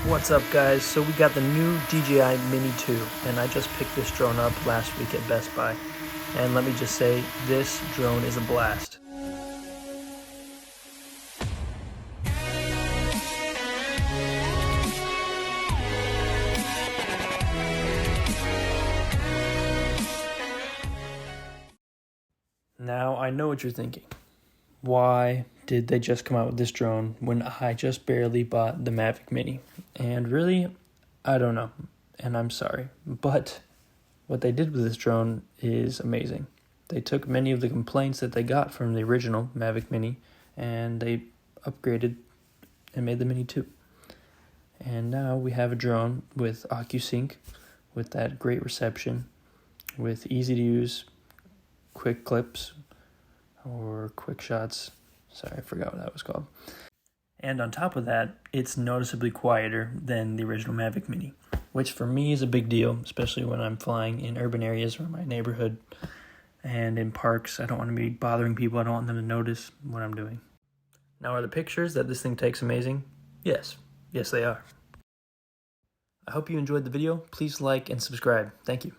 What's up, guys? So we got the new DJI Mini 2, and I just picked this drone up last week at Best Buy. And let me just say, this drone is a blast. Now, I know what you're thinking. Why did they just come out with this drone when I just barely bought the Mavic Mini? And really, I don't know, and I'm sorry. But what they did with this drone is amazing. They took many of the complaints that they got from the original Mavic Mini and they upgraded and made the Mini 2. And now we have a drone with OcuSync, with that great reception, with easy to use quick clips or quick shots. Sorry, I forgot what that was called. And on top of that, it's noticeably quieter than the original Mavic Mini, which for me is a big deal, especially when I'm flying in urban areas or my neighborhood and in parks. I don't want to be bothering people. I don't want them to notice what I'm doing. Now, are the pictures that this thing takes amazing? Yes. Yes, they are. I hope you enjoyed the video. Please like and subscribe. Thank you.